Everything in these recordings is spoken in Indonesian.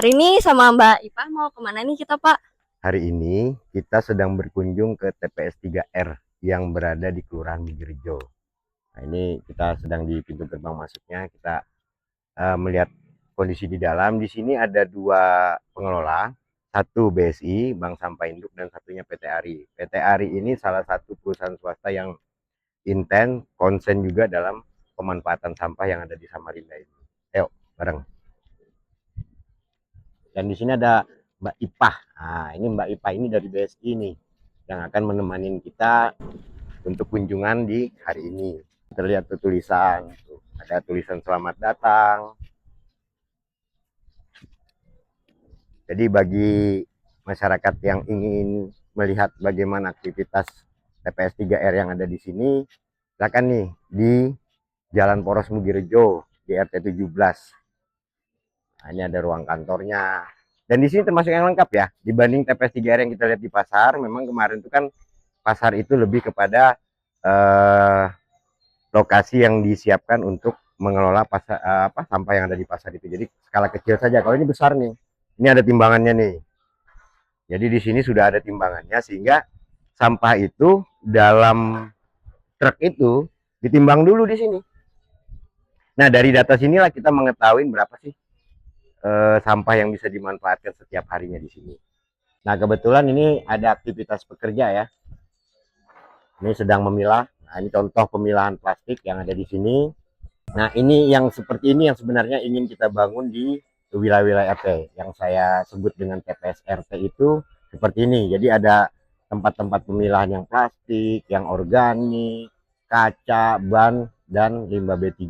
Hari ini sama Mbak Ipa mau kemana nih kita, Pak? Hari ini kita sedang berkunjung ke TPS 3R yang berada di Kelurahan Bugirjo. Nah, ini kita sedang di pintu gerbang masuknya. Kita melihat kondisi di dalam. Di sini ada dua pengelola, satu BSI, Bank Sampah Induk, dan satunya PT ARI. PT ARI ini salah satu perusahaan swasta yang intens, konsen juga dalam pemanfaatan sampah yang ada di Samarinda ini. Ayo, bareng. Dan di sini ada Mbak Ipah. Nah, ini Mbak Ipah ini dari BSI nih yang akan menemani kita untuk kunjungan di hari ini. Terlihat tuh tulisan, ada tulisan selamat datang. Jadi bagi masyarakat yang ingin melihat bagaimana aktivitas TPS 3R yang ada di sini, silakan nih di Jalan Poros Mugirejo di RT 17. Nah, ini ada ruang kantornya. Dan di sini termasuk yang lengkap ya, dibanding TPS 3R yang kita lihat di pasar. Memang kemarin itu kan pasar itu lebih kepada lokasi yang disiapkan untuk mengelola pasar, sampah yang ada di pasar itu. Jadi skala kecil saja. Kalau ini besar nih, ini ada timbangannya nih. Jadi di sini sudah ada timbangannya sehingga sampah itu dalam truk itu ditimbang dulu di sini. Nah dari data sinilah kita mengetahui berapa sih sampah yang bisa dimanfaatkan setiap harinya di sini. Nah kebetulan ini ada aktivitas pekerja ya. Ini sedang memilah. Nah ini contoh pemilahan plastik yang ada di sini. Nah ini yang seperti ini yang sebenarnya ingin kita bangun di wilayah-wilayah RT. Yang saya sebut dengan TPS RT itu seperti ini. Jadi ada tempat-tempat pemilahan yang plastik, yang organik, kaca, ban, dan limbah B3.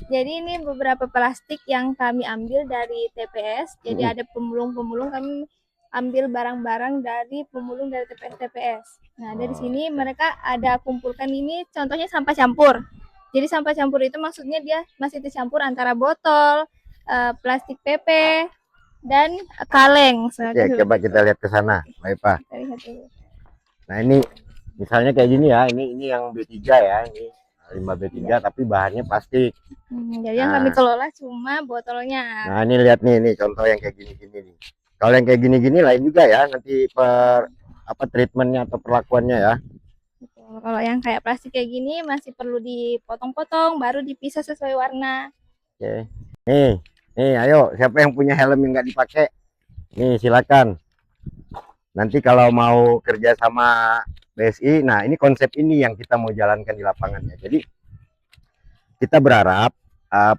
Jadi ini beberapa plastik yang kami ambil dari TPS. Jadi ada pemulung-pemulung, kami ambil barang-barang dari pemulung dari TPS-TPS. Nah, dari sini mereka ada kumpulkan ini contohnya sampah campur. Jadi sampah campur itu maksudnya dia masih tercampur antara botol, plastik PP, dan kaleng. Oke, coba kita lihat ke sana, Mbak Eva. Nah, ini misalnya kayak gini ya, ini yang B3 ya, ini limbah B3 tapi bahannya plastik. Jadi yang kami kelola cuma botolnya. Nah, ini lihat nih contoh yang kayak gini-gini nih. Kalau yang kayak gini-gini lain juga ya, nanti treatmentnya atau perlakuannya ya. Kalau yang kayak plastik kayak gini masih perlu dipotong-potong, baru dipisah sesuai warna. Oke. Nih, ayo, siapa yang punya helm yang nggak dipakai? Nih, silakan. Nanti kalau mau kerja sama BSI, nah ini konsep ini yang kita mau jalankan di lapangannya. Jadi kita berharap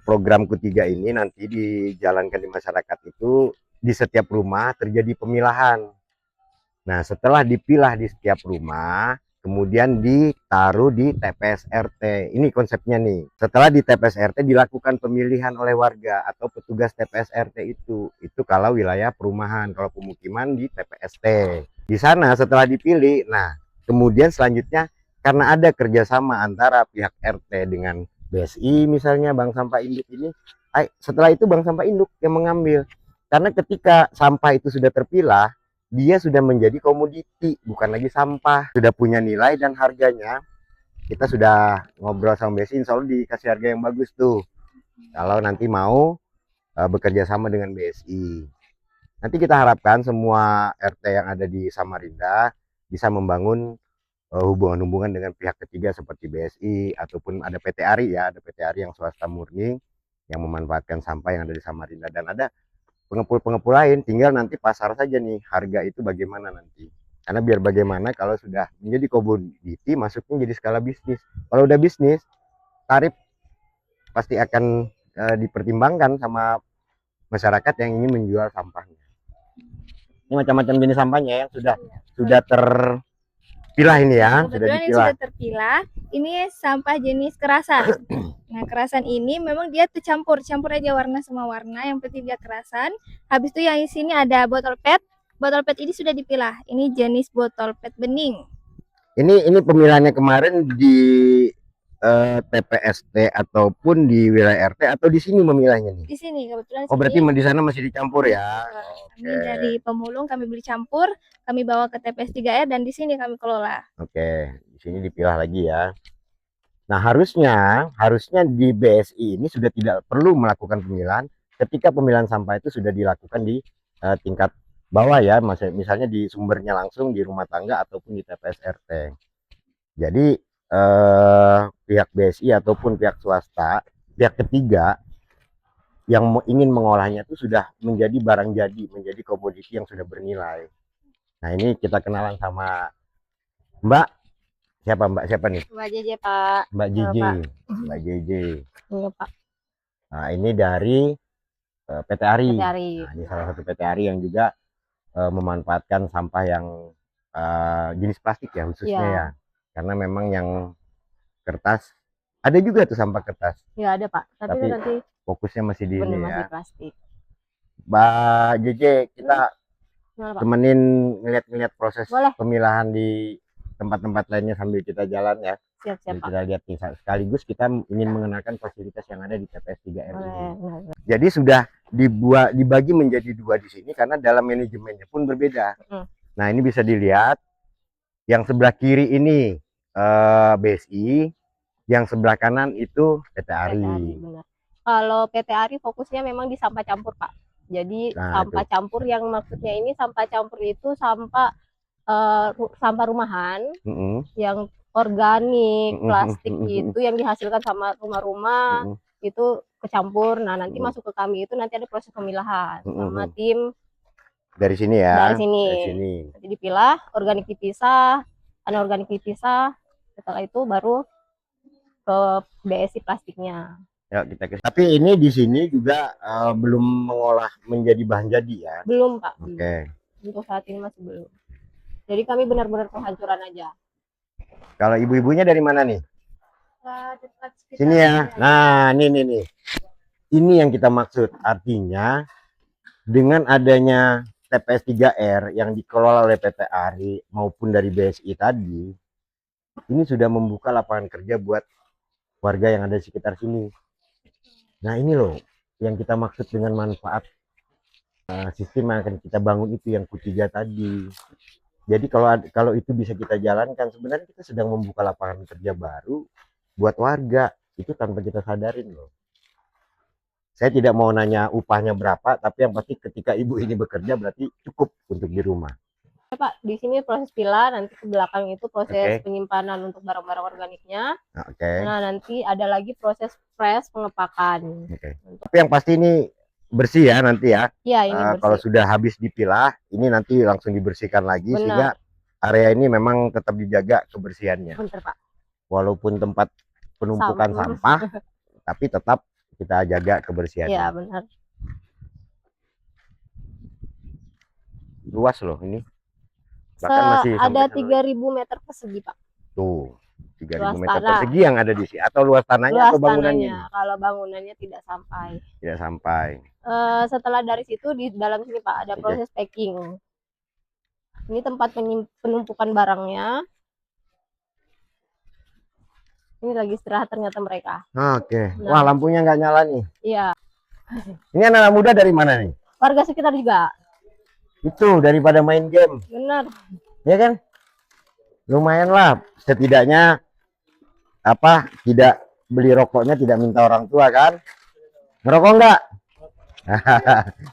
program ketiga ini nanti dijalankan di masyarakat itu di setiap rumah terjadi pemilahan. Nah, setelah dipilah di setiap rumah, kemudian ditaruh di TPS RT. Ini konsepnya nih. Setelah di TPS RT dilakukan pemilihan oleh warga atau petugas TPS RT itu. Itu kalau wilayah perumahan, kalau pemukiman di TPST. Di sana setelah dipilih, nah kemudian selanjutnya karena ada kerjasama antara pihak RT dengan BSI misalnya Bank Sampah Induk ini, setelah itu Bank Sampah Induk yang mengambil. Karena ketika sampah itu sudah terpilah, dia sudah menjadi komoditi, bukan lagi sampah, sudah punya nilai dan harganya. Kita sudah ngobrol sama BSI, insya Allah dikasih harga yang bagus tuh kalau nanti mau bekerja sama dengan BSI. Nanti kita harapkan semua RT yang ada di Samarinda bisa membangun hubungan-hubungan dengan pihak ketiga seperti BSI ataupun ada PT ARI ya, ada PT ARI yang swasta murni yang memanfaatkan sampah yang ada di Samarinda, dan ada pengepul-pengepul lain. Tinggal nanti pasar saja nih, harga itu bagaimana nanti. Karena biar bagaimana kalau sudah menjadi komoditi, masuknya jadi skala bisnis. Kalau udah bisnis, tarif pasti akan dipertimbangkan sama masyarakat yang ingin menjual sampahnya. Ini macam-macam jenis sampahnya yang sudah terpilah ini ya. Kebetulan ini sudah terpilah. Ini sampah jenis kerasan. Nah, kerasan ini memang dia campur aja warna sama warna, yang penting dia kerasan. Habis itu yang di sini ada botol PET. Botol PET ini sudah dipilah. Ini jenis botol PET bening. Ini pemilihannya kemarin di TPST ataupun di wilayah RT atau di sini memilahnya nih? Di sini kebetulan. Oh, berarti di sana masih dicampur ya? Kami dari pemulung, kami beli campur, kami bawa ke TPS 3R dan di sini kami kelola. Oke, di sini dipilah lagi ya. Nah, harusnya di BSI ini sudah tidak perlu melakukan pemilahan ketika pemilahan sampah itu sudah dilakukan di tingkat bawah ya, misalnya di sumbernya langsung di rumah tangga ataupun di TPS RT. Jadi pihak BSI ataupun pihak swasta, pihak ketiga yang ingin mengolahnya itu sudah menjadi barang jadi, menjadi komoditi yang sudah bernilai. Nah, ini kita kenalan sama Mbak. Mbak siapa nih? Mbak JJ, Pak. Mbak JJ. Pak. Mbak JJ. Iya, Pak. Nah, ini dari PT ARI. PT ARI. Nah, ini salah satu PT ARI yang juga memanfaatkan sampah yang jenis plastik ya khususnya ya. Karena memang yang kertas ada juga tuh sampah kertas. Ya ada, Pak. Tapi nanti fokusnya masih di ini masih ya. plastik. Mbak JJ, kita Gimana, Pak? temenin ngeliat-ngeliat proses Boleh. pemilahan di tempat-tempat lainnya sambil kita jalan ya. Siap-siap, Pak. Kita lihat nih, sekaligus kita ingin mengenalkan fasilitas yang ada di TPS 3R ini. Boleh. Jadi sudah dibagi menjadi dua di sini karena dalam manajemennya pun berbeda. Nah, ini bisa dilihat yang sebelah kiri ini BSI, yang sebelah kanan itu PT ARI. Benar. Kalau PT ARI fokusnya memang di sampah campur, Pak. Jadi sampah campur yang maksudnya ini sampah campur itu sampah sampah rumahan yang organik, plastik itu yang dihasilkan sama rumah-rumah itu kecampur. Nah, nanti masuk ke kami itu nanti ada proses pemilahan sama tim dari sini ya. Dari sini. Nanti dipilah, organik dipisah, anorganik dipisah. Setelah itu baru ke BSI plastiknya. Ya, tapi ini di sini juga belum mengolah menjadi bahan jadi ya? Belum, Pak. Oke. Untuk saat ini masih belum. Jadi kami benar-benar penghancuran aja. Kalau ibu-ibunya dari mana nih? Sini ya. Nah, ini. Ini yang kita maksud. Artinya dengan adanya TPS 3R yang dikelola oleh PT ARI maupun dari BSI tadi, ini sudah membuka lapangan kerja buat warga yang ada di sekitar sini. Nah, ini loh yang kita maksud dengan manfaat sistem yang akan kita bangun itu yang Q3 tadi. Jadi kalau itu bisa kita jalankan, sebenarnya kita sedang membuka lapangan kerja baru buat warga, itu tanpa kita sadarin loh. Saya tidak mau nanya upahnya berapa, tapi yang pasti ketika ibu ini bekerja berarti cukup untuk di rumah. Pak, di sini proses pilah, nanti ke belakang itu proses penyimpanan untuk barang-barang organiknya. Nah, nanti ada lagi proses press pengepakan. Tapi yang pasti ini bersih ya nanti ya. Iya, ini bersih. Kalau sudah habis dipilah, ini nanti langsung dibersihkan lagi. Benar. Sehingga area ini memang tetap dijaga kebersihannya. Benar, Pak. Walaupun tempat penumpukan sampah, tapi tetap kita jaga kebersihannya. Iya, benar. Luas loh ini. Bahkan masih ada 3.000 meter persegi, Pak. Tuh, 3.000 meter persegi yang ada di sini. Atau luas tanahnya atau bangunannya? Kalau bangunannya tidak sampai. Tidak sampai. Setelah dari situ di dalam sini, Pak, ada proses packing. Ini tempat penumpukan barangnya. Ini lagi istirahat ternyata mereka. Oke. Wah, lampunya nggak nyala nih. Iya. Ini anak muda dari mana nih? Warga sekitar juga. Itu daripada main game. Benar. Ya kan? Lumayan lah. Setidaknya tidak beli rokoknya, tidak minta orang tua kan? Ngerokok enggak?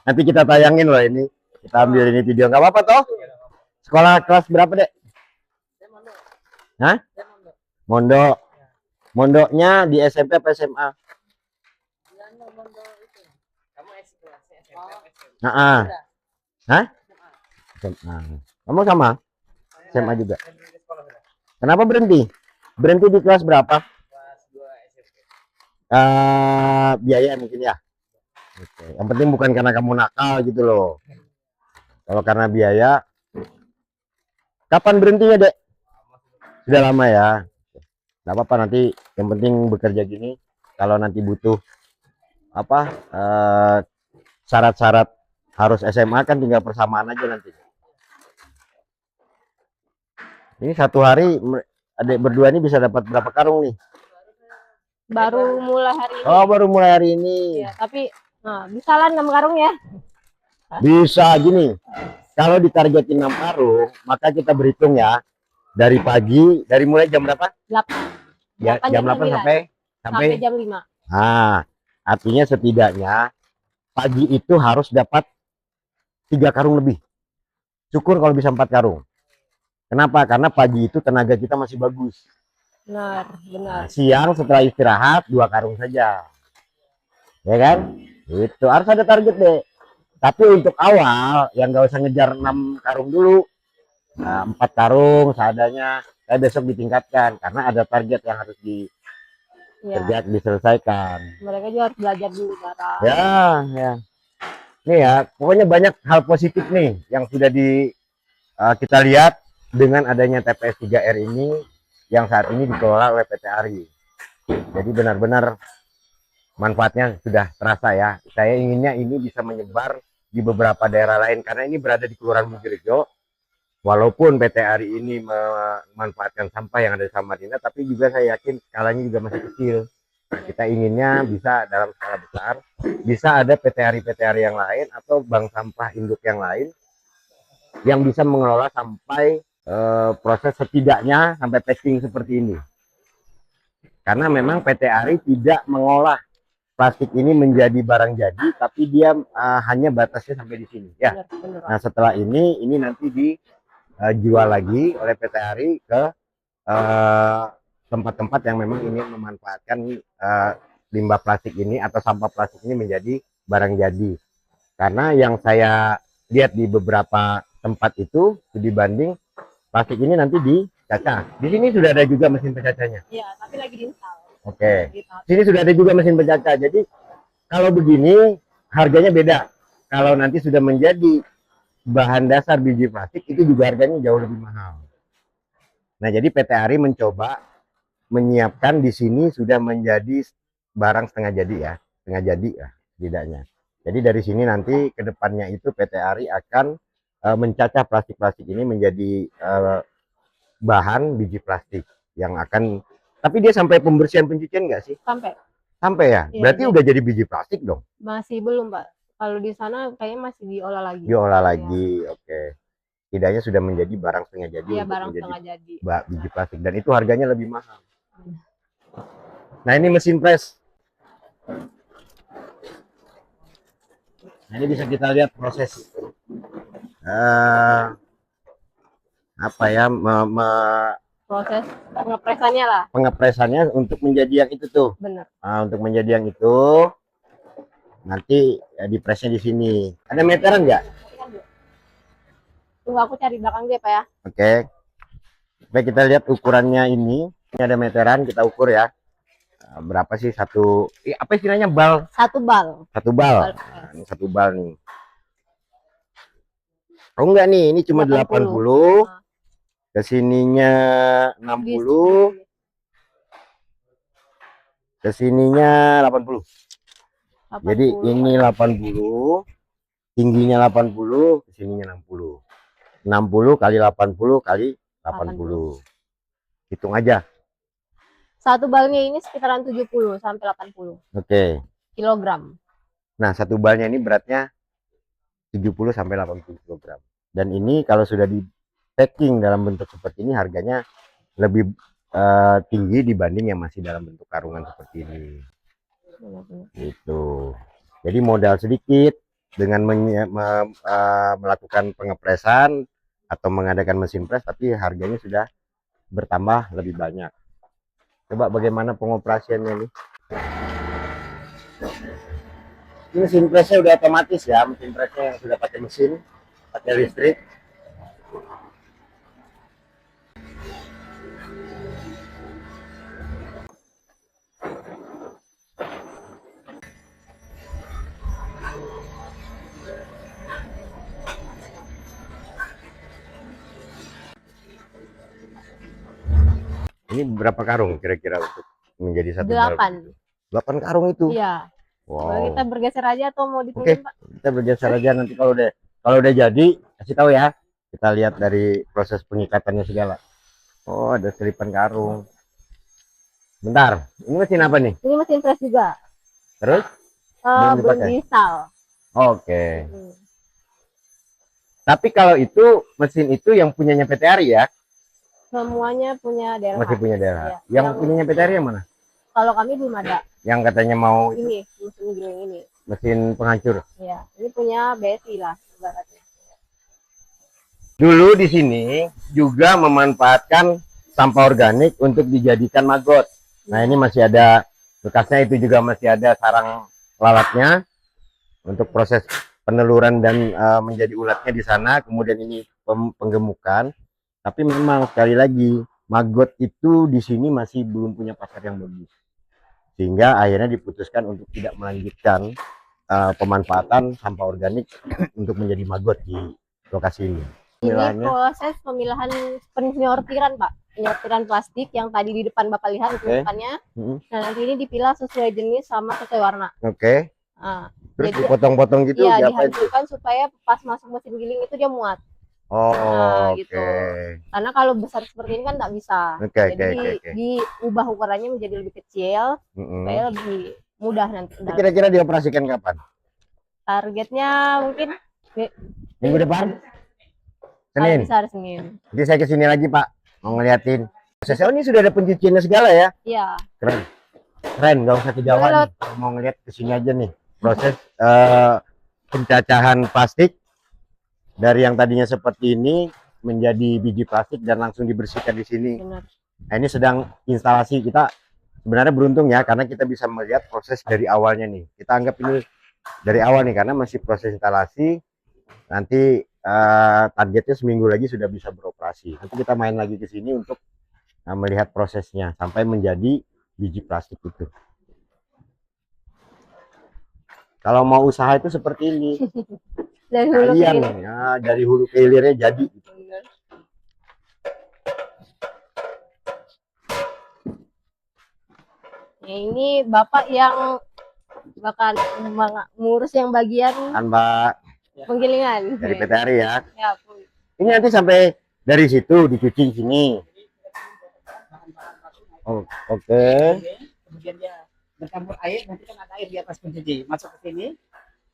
Nanti kita tayangin loh ini. Kita ambil ini video, nggak apa-apa toh? Sekolah kelas berapa, Dek? Hah? Mondok. Mondoknya di SMP apa SMA? Hah? SMA. Kamu sama? SMA juga. Kenapa berhenti? Berhenti di kelas berapa? Kelas 2 SMP. Biaya mungkin ya. Oke. Yang penting bukan karena kamu nakal gitu loh. Kalau karena biaya, kapan berhentinya, Dek? Sudah lama ya. Nggak apa-apa, nanti yang penting bekerja gini. Kalau nanti butuh syarat-syarat harus SMA kan tinggal persamaan aja nanti. Ini satu hari adik berdua ini bisa dapat berapa karung nih? Baru mulai hari ini. Oh, baru mulai hari ini. Ya, tapi bisa lah 6 karung ya. Bisa gini. Kalau ditargetin 6 karung, maka kita berhitung ya. Dari pagi, dari mulai jam berapa? 8. Ya, jam 8 sampai jam 5. Nah, artinya setidaknya pagi itu harus dapat 3 karung lebih. Syukur kalau bisa 4 karung. Kenapa? Karena pagi itu tenaga kita masih bagus. Benar, benar. Nah, siang setelah istirahat 2 karung saja. Ya kan? Itu harus ada target deh. Tapi untuk awal yang nggak usah ngejar 6 karung dulu. Nah, 4 karung seadanya. Saya besok ditingkatkan karena ada target yang harus diselesaikan. Mereka juga harus belajar dulu cara. Ya. Nih ya, pokoknya banyak hal positif nih yang sudah kita lihat dengan adanya TPS 3R ini yang saat ini dikelola oleh PT ARI. Jadi benar-benar manfaatnya sudah terasa ya. Saya inginnya ini bisa menyebar di beberapa daerah lain karena ini berada di Kelurahan Bugirejo. Walaupun PT ARI ini memanfaatkan sampah yang ada di Samarinda, tapi juga saya yakin skalanya juga masih kecil. Kita inginnya bisa dalam skala besar, bisa ada PT ARI yang lain atau bank sampah induk yang lain yang bisa mengelola sampai proses setidaknya sampai packing seperti ini. Karena memang PT ARI tidak mengolah plastik ini menjadi barang jadi, tapi dia hanya batasnya sampai di sini. Ya. Benar. Nah setelah ini nanti dijual lagi oleh PT ARI ke tempat-tempat yang memang ingin memanfaatkan limbah plastik ini atau sampah plastik ini menjadi barang jadi. Karena yang saya lihat di beberapa tempat itu dibanding plastik ini nanti dicaca. Di sini sudah ada juga mesin pencacanya. Iya, tapi lagi diinstal. Oke. Sini sudah ada juga mesin pencaca. Jadi kalau begini harganya beda. Kalau nanti sudah menjadi bahan dasar biji plastik itu juga harganya jauh lebih mahal. Nah, jadi PT ARI mencoba menyiapkan di sini sudah menjadi barang setengah jadi ya, setengah jadi ya setidaknya. Jadi dari sini nanti ke depannya itu PT ARI akan mencacah plastik-plastik ini menjadi bahan biji plastik yang akan, tapi dia sampai pembersihan pencucian nggak sih? Sampai ya? Iya, berarti udah jadi biji plastik dong? Masih belum, Pak. Kalau di sana kayaknya masih diolah lagi. Diolah lagi, oke. Tidaknya sudah menjadi barang setengah jadi Iya, untuk barang menjadi setengah jadi. biji plastik dan itu harganya lebih mahal. Nah ini mesin press. Nah, ini bisa kita lihat proses apa ya proses pengepresannya lah. Pengepresannya untuk menjadi yang itu tuh. Benar. Nah, untuk menjadi yang itu nanti ya, dipresnya di sini. Ada meteran nggak? Tunggu aku cari belakang dia, Pak ya. Oke. Supaya kita lihat ukurannya ini. Ini ada meteran, kita ukur ya. Berapa sih satu? Apa istilahnya bal? Satu bal. Satu bal. Nah, ini satu bal nih. Oh enggak nih, ini cuma 80. Kesininya 60. Kesininya 80. Jadi ini 80. Tingginya 80, kesininya 60. 60 kali 80 kali 80. Hitung aja. Satu balnya ini sekitaran 70 sampai 80. Oke. Kilogram. Nah, satu balnya ini beratnya 70 sampai 80 kg. Dan ini kalau sudah di packing dalam bentuk seperti ini harganya lebih tinggi dibanding yang masih dalam bentuk karungan seperti ini. Gitu. Jadi modal sedikit dengan melakukan pengepresan atau mengadakan mesin press, tapi harganya sudah bertambah lebih banyak. Coba bagaimana pengoperasiannya nih? Ini mesin pressnya udah otomatis ya, mesin pressnya yang sudah pakai mesin, pakai listrik. Ini berapa karung kira-kira untuk menjadi satu bal? 8 karung itu? Iya. Wow. Boleh kita bergeser aja atau mau Oke, ditungguin, Pak? kita bergeser aja nanti kalau udah jadi kasih tahu ya. Kita lihat dari proses pengikatannya segala. Oh, ada selipan karung. Bentar, ini mesin apa nih? Ini mesin press juga. Terus? Belum diinstal. Oke. Tapi kalau itu mesin itu yang punyanya PT ARI ya? Semuanya punya DLH. Masih punya DLH. Ya. Yang punyanya PT ARI yang mana? Kalau kami belum ada. Yang katanya mau ini, mesin giling ini. mesin penghancur. Ya, ini punya BSI lah ibaratnya. Dulu di sini juga memanfaatkan sampah organik untuk dijadikan maggot. Nah, ini masih ada bekasnya, itu juga masih ada sarang lalatnya untuk proses peneluran dan menjadi ulatnya di sana. Kemudian ini penggemukan. Tapi memang sekali lagi maggot itu di sini masih belum punya pasar yang bagus, sehingga akhirnya diputuskan untuk tidak melanjutkan pemanfaatan sampah organik untuk menjadi maggot di lokasi ini. Ini proses pemilahan penyortiran, Pak. Penyortiran plastik yang tadi di depan Bapak lihat itu depannya. Nah, nanti ini dipilah sesuai jenis sama sesuai warna. Nah, terus dipotong-potong gitu? Iya, dihancurkan supaya pas masuk mesin giling itu dia muat. Nah, gitu. Karena kalau besar seperti ini kan nggak bisa. Jadi diubah ukurannya menjadi lebih kecil supaya lebih mudah nanti. Kira-kira dioperasikan kapan? Targetnya mungkin minggu depan. Senin. Bisa hari Senin. Jadi saya kesini lagi, Pak, mau ngeliatin. Prosesnya ini sudah ada pencuciannya segala ya? Iya. Keren, nggak usah kejauhan. Mau ngeliat kesini aja nih proses pencacahan plastik dari yang tadinya seperti ini menjadi biji plastik dan langsung dibersihkan di sini. Benar. Nah, ini sedang instalasi. Kita sebenarnya beruntung ya, karena kita bisa melihat proses dari awalnya nih. Kita anggap ini dari awal nih, karena masih proses instalasi. Nanti targetnya seminggu lagi sudah bisa beroperasi. Nanti kita main lagi ke sini untuk melihat prosesnya sampai menjadi biji plastik itu. Kalau mau usaha itu seperti ini. Dari hulu ke hilir. Ya, dari hulu ke hilirnya jadi. Ya, ini Bapak yang bakal ngurus yang bagian Mbak penggilingan dari PT Ari ya. Ya, ini nanti sampai dari situ dicuci sini. Oke. Kemudian dia bercampur air, nanti kan ada air di atas pencuci, masuk ke sini,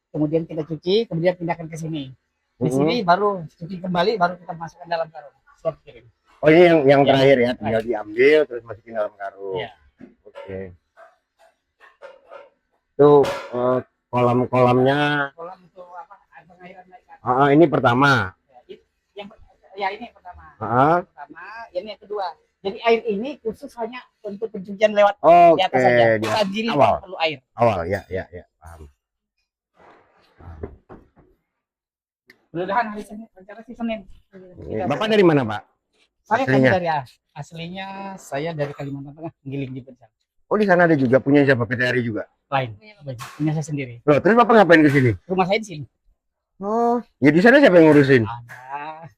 kemudian kita cuci, kemudian pindahkan ke sini. Di sini baru cuci kembali, baru kita masukkan dalam karung. Siap kirim. Oh, ini yang terakhir ya, tinggal diambil terus masukin dalam karung. Oke. Itu kolam-kolamnya. Kolam untuk apa? Pengairan naik. Ini pertama. Ini pertama. Pertama, ini yang kedua. Jadi air ini khusus hanya untuk pencucian lewat di atas saja. Kita giling kalau perlu air. Awal, ya, paham. Mudah-mudahan hari Senin, rencana sih Senin. Bapak dari mana, Pak? Aslinya saya dari Kalimantan Tengah, giling di Pencang. Oh, di sana ada juga, punya siapa, PT Ari juga? Lain, punya saya sendiri. Loh, terus Bapak ngapain ke sini? Rumah saya di sini. Oh, ya di sana siapa yang ngurusin? Ada.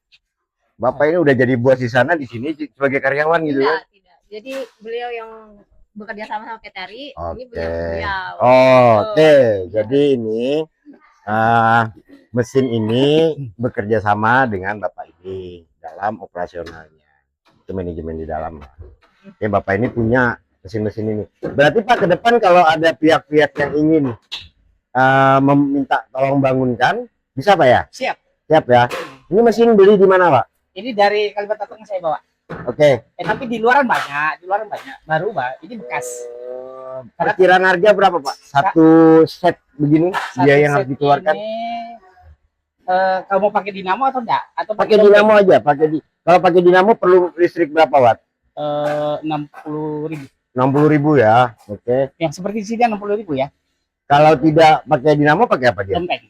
Bapak ini udah jadi bos di sana, di sini sebagai karyawan gitu ya? Tidak. Jadi beliau yang bekerja sama PT Ari, ini punya beliau. Oke. Jadi ini mesin ini bekerja sama dengan Bapak ini dalam operasionalnya. Itu manajemen di dalam. Ya, Bapak ini punya mesin-mesin ini. Berarti Pak, ke depan kalau ada pihak-pihak yang ingin meminta tolong bangunkan, bisa Pak ya? Siap. Siap ya. Ini mesin beli di mana Pak? Ini dari Kalimantan Tengah saya bawa. Oke. Tapi di luaran banyak, baru Pak. Ini bekas. Perkiraan harga berapa Pak? Satu set begini biaya yang harus dikeluarkan? Kamu pakai dinamo atau enggak? Atau pakai dinamo aja? Kalau pakai dinamo perlu listrik berapa watt? 60.000. 60.000 ya. Oke. Yang seperti sini 60.000 ya. Kalau tidak pakai dinamo pakai apa dia? Dompet.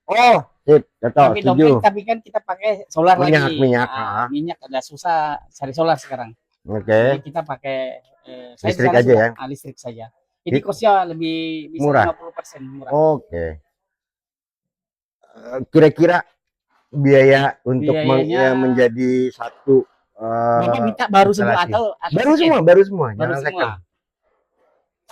Oh, sip, tapi dompet, tapi kan kita pakai solar lagi. Minyak agak susah cari solar sekarang. Oke. Jadi kita pakai listrik aja ya. Listrik saja. Ini kosnya lebih bisa murah. 50% murah. Oke. Kira-kira biaya untuk menjadi satu Bapak minta baru semua atau baru semua. Baru semua.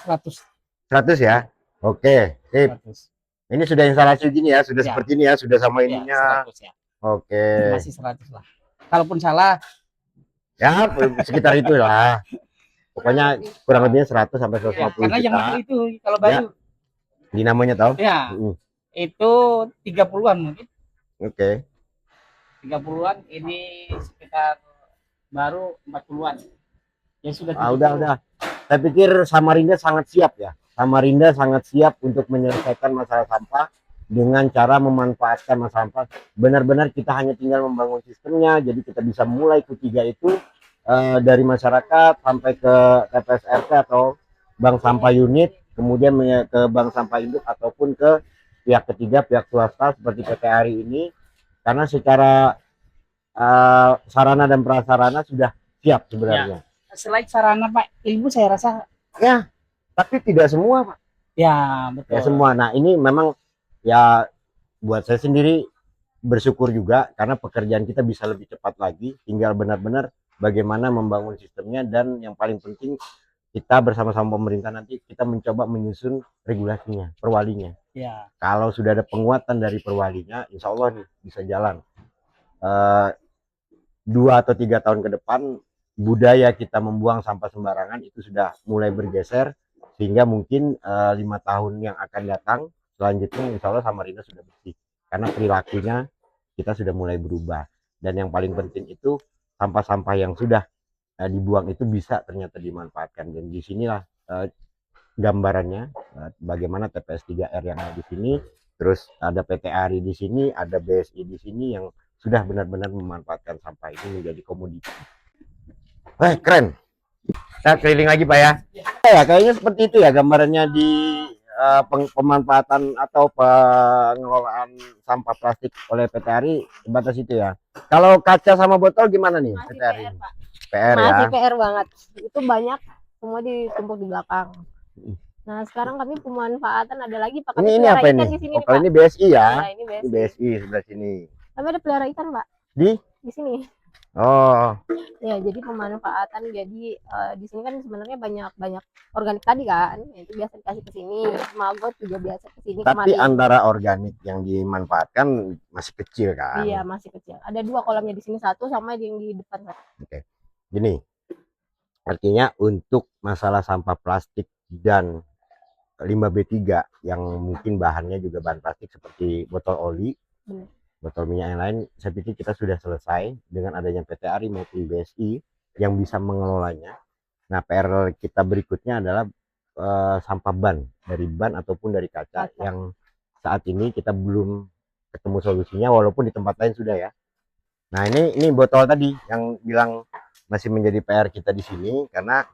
100 ya. Oke, sip. 100. Ini sudah instalasi gini ya, sudah seperti ini ya, sudah sama ininya. 100 ya. Oke. Masih 100 lah. Kalaupun salah ya sekitar itulah. Pokoknya kurang lebihnya 100 sampai 150 karena juta. yang mahal itu kalau baru. Dinamonya tahu? Ya. Itu 30-an mungkin. Oke. 30-an, ini sekitar baru 40-an. Ya sudah. Udah. Saya pikir Samarinda sangat siap ya. Samarinda sangat siap untuk menyelesaikan masalah sampah dengan cara memanfaatkan masalah sampah. Benar-benar kita hanya tinggal membangun sistemnya, jadi kita bisa mulai Q3 itu dari masyarakat sampai ke TPS RT atau bank sampah unit, kemudian ke bank sampah induk ataupun ke pihak ketiga, pihak swasta seperti PT Ari ini, karena secara sarana dan prasarana sudah siap sebenarnya. Ya, selain sarana Pak, ilmu saya rasa ya, tapi tidak semua Pak. Ya betul. Ya semua. Nah ini memang ya buat saya sendiri bersyukur juga karena pekerjaan kita bisa lebih cepat lagi. Tinggal benar-benar bagaimana membangun sistemnya, dan yang paling penting kita bersama-sama pemerintah nanti kita mencoba menyusun regulasinya, perwalinya. Ya. Kalau sudah ada penguatan dari perwalinya, insya Allah nih bisa jalan. 2 atau 3 tahun ke depan budaya kita membuang sampah sembarangan itu sudah mulai bergeser, sehingga mungkin 5 tahun yang akan datang selanjutnya insya Allah Samarinda sudah bersih karena perilakunya kita sudah mulai berubah. Dan yang paling penting itu sampah-sampah yang sudah dibuang itu bisa ternyata dimanfaatkan. Dan disinilah gambarannya bagaimana TPS 3R yang ada di sini, terus ada PT Ari di sini, ada BSI di sini yang sudah benar-benar memanfaatkan sampah ini menjadi komoditi. Keren. Kita keliling lagi Pak ya. Ya kayaknya seperti itu ya gambarannya di pemanfaatan atau pengelolaan sampah plastik oleh PT Ari sebatas itu ya. Kalau kaca sama botol gimana nih Masih PT Ari? PR, Pak. PR ya. Masih PR banget. Itu banyak semua ditumpuk di belakang. Nah, sekarang kami pemanfaatan ada lagi Pak. Ini apa ini? Di sini, kalau ini BSI ya. Ya, ini BSI. Ini BSI sebelah sini. Kami ada pelihara ikan, Pak. Di sini. Oh. Ya, jadi pemanfaatan. Jadi di sini kan sebenarnya banyak organik tadi kan. Itu biasa dikasih ke sini. Maggot juga biasa ke sini. Tapi antara organik yang dimanfaatkan masih kecil kan? Iya, masih kecil. Ada 2 kolamnya di sini, satu sama yang di depan. Oke. Gini. Artinya untuk masalah sampah plastik dan limbah B3 yang mungkin bahannya juga bahan plastik seperti botol oli, botol minyak yang lain, saya pikir kita sudah selesai dengan adanya PT Ari maupun BSI yang bisa mengelolanya. Nah, PR kita berikutnya adalah sampah ban, dari ban ataupun dari kaca yang saat ini kita belum ketemu solusinya, walaupun di tempat lain sudah ya. Nah, ini botol tadi yang bilang masih menjadi PR kita di sini, karena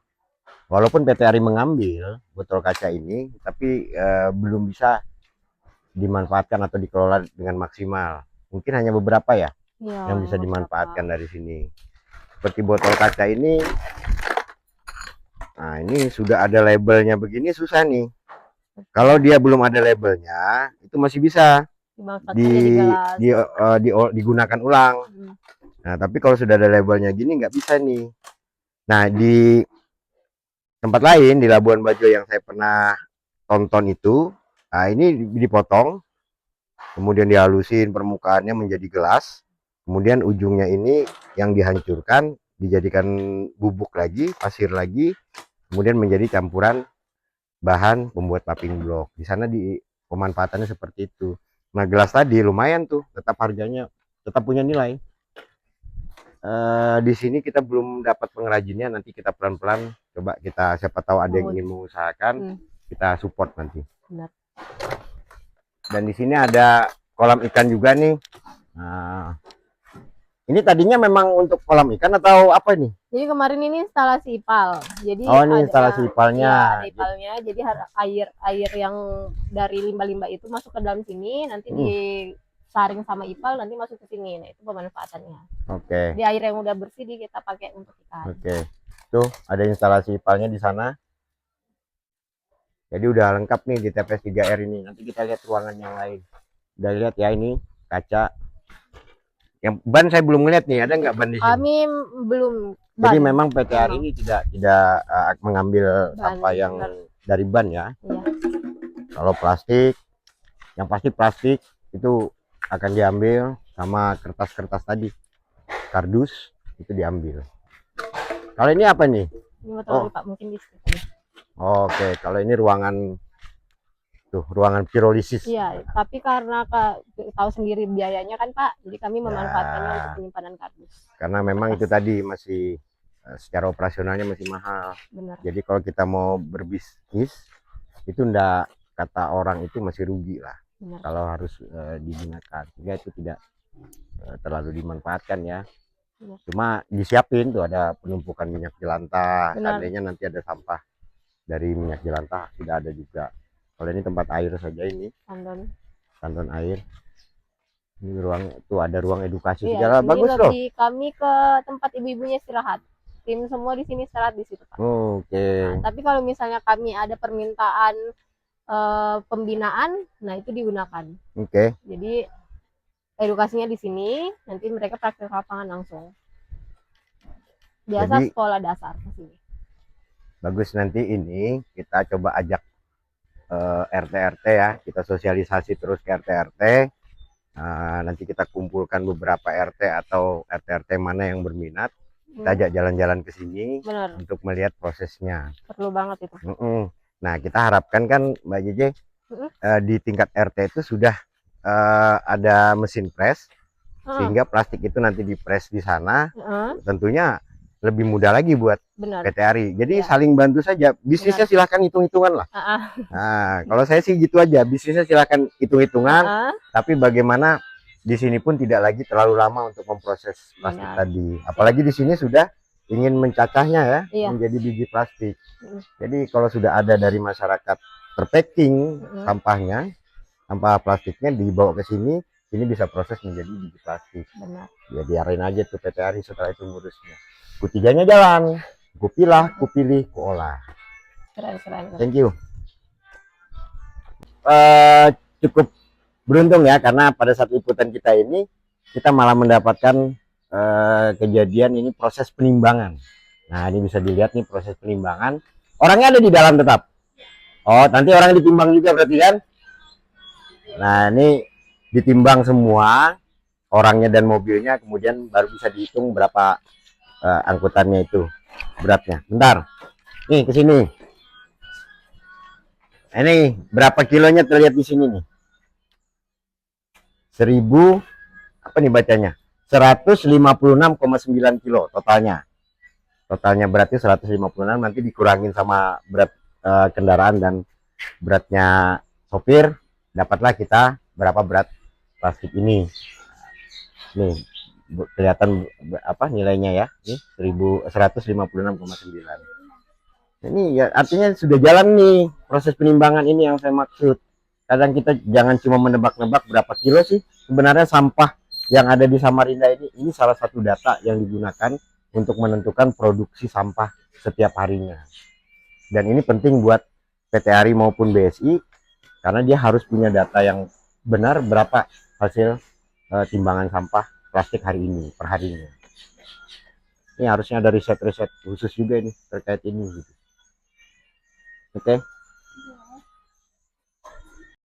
walaupun PT Ari mengambil botol kaca ini, tapi belum bisa dimanfaatkan atau dikelola dengan maksimal. Mungkin hanya beberapa ya yang bisa dimanfaatkan dari sini. Seperti botol kaca ini. Nah, ini sudah ada labelnya begini susah nih. Kalau dia belum ada labelnya, itu masih bisa digunakan ulang. Nah, tapi kalau sudah ada labelnya gini nggak bisa nih. Nah, di tempat lain di Labuan Bajo yang saya pernah tonton itu, nah ini dipotong, kemudian dihalusin permukaannya menjadi gelas, kemudian ujungnya ini yang dihancurkan dijadikan bubuk lagi, pasir lagi, kemudian menjadi campuran bahan pembuat paving block. Di sana di pemanfaatannya seperti itu. Nah, gelas tadi lumayan tuh, tetap harganya tetap punya nilai. Di sini kita belum dapat pengrajinnya, nanti kita pelan-pelan coba kita, siapa tahu ada yang ingin mengusahakan, kita support nanti. Benar. Dan di sini ada kolam ikan juga nih. Nah, ini tadinya memang untuk kolam ikan atau apa ini? Jadi kemarin ini instalasi IPAL. Jadi ini instalasi IPALnya. Ya, ada IPALnya. Jadi air yang dari limbah-limbah itu masuk ke dalam sini, nanti disaring sama IPAL, nanti masuk ke sini. Nah, itu pemanfaatannya. Oke. Di air yang udah bersih kita pakai untuk ikan. Oke. Tuh ada instalasi IPALnya di sana. Jadi udah lengkap nih di TPS 3R ini. Nanti kita lihat ruangan yang lain. Udah lihat ya, ini kaca. Yang ban saya belum ngeliat nih, ada nggak ban di sini? Kami belum. Jadi memang PT Ari ini tidak mengambil sampah yang dari ban ya. Iya. Kalau plastik, yang pasti plastik itu akan diambil, sama kertas-kertas tadi, kardus itu diambil. Kalau ini apa nih? Ini botol Pak, mungkin di sini. Oke, kalau ini ruangan ruangan pirolisis. Iya, tapi karena tahu sendiri biayanya kan Pak, jadi kami memanfaatkannya untuk penyimpanan kardus. Karena memang itu tadi masih secara operasionalnya masih mahal. Benar. Jadi kalau kita mau berbisnis itu ndak, kata orang itu masih rugi lah Benar. kalau harus digunakan, sehingga itu tidak terlalu dimanfaatkan ya. Benar. Cuma disiapin tuh ada penumpukan minyak jelantah, Benar. seandainya nanti ada sampah dari minyak jelantah tidak ada juga. Kalau ini tempat air saja, ini tandon air. Ini ruang tuh, ada ruang edukasi Iya, segala, ini bagus loh. lebih kami ke tempat ibu-ibunya istirahat. Tim semua di sini istirahat di situ, Pak. Oke. Nah, tapi kalau misalnya kami ada permintaan pembinaan, nah itu digunakan. Oke. Jadi edukasinya di sini, nanti mereka praktek lapangan langsung. Biasa Jadi, sekolah dasar ke sini. bagus, nanti ini kita coba ajak RT-RT ya, kita sosialisasi terus ke RT-RT. Nanti kita kumpulkan beberapa RT atau RT-RT mana yang berminat, kita ajak jalan-jalan ke sini. Benar. Untuk melihat prosesnya. Perlu banget itu. Nah, kita harapkan kan Mbak Jeje, di tingkat RT itu sudah ada mesin press, sehingga plastik itu nanti dipres di sana. Tentunya lebih mudah lagi buat PT ARI. Jadi saling bantu saja. Bisnisnya silahkan hitung-hitungan lah. Nah, kalau saya sih gitu aja. Bisnisnya silahkan hitung-hitungan. Tapi bagaimana di sini pun tidak lagi terlalu lama untuk memproses plastik tadi. Apalagi di sini sudah ingin mencacahnya ya, menjadi biji plastik. Jadi kalau sudah ada dari masyarakat terpacking sampahnya, sampah plastiknya dibawa ke sini, ini bisa proses menjadi biji plastik. Benar. Ya biarin aja tuh PT ARI setelah itu ngurusnya. Ku-3-nya jalan, ku pilah, ku pilih, ku olah. Keren. Thank you. Cukup beruntung ya, karena pada saat liputan kita ini kita malah mendapatkan kejadian ini proses penimbangan. Nah, ini bisa dilihat nih proses penimbangan. Orangnya ada di dalam tetap. Oh, nanti orang ditimbang juga berarti kan? Nah, ini ditimbang semua orangnya dan mobilnya, kemudian baru bisa dihitung berapa angkutannya itu beratnya. Bentar, nih ke sini. Ini berapa kilonya terlihat di sini nih? 1000 apa nih bacanya? 156,9 kilo totalnya. Totalnya berarti 156, nanti dikurangin sama berat kendaraan dan beratnya sopir, dapatlah kita berapa berat plastik ini. Nih kelihatan apa nilainya ya, ini 156,9. Ini ya artinya sudah jalan nih proses penimbangan ini yang saya maksud. Kadang kita jangan cuma menebak-nebak berapa kilo sih sebenarnya sampah yang ada di Samarinda ini salah satu data yang digunakan untuk menentukan produksi sampah setiap harinya. Dan ini penting buat PT ARI maupun BSI, karena dia harus punya data yang benar berapa hasil timbangan sampah plastik hari ini, per harinya. Ini harusnya ada riset-riset khusus juga ini terkait ini gitu. Oke.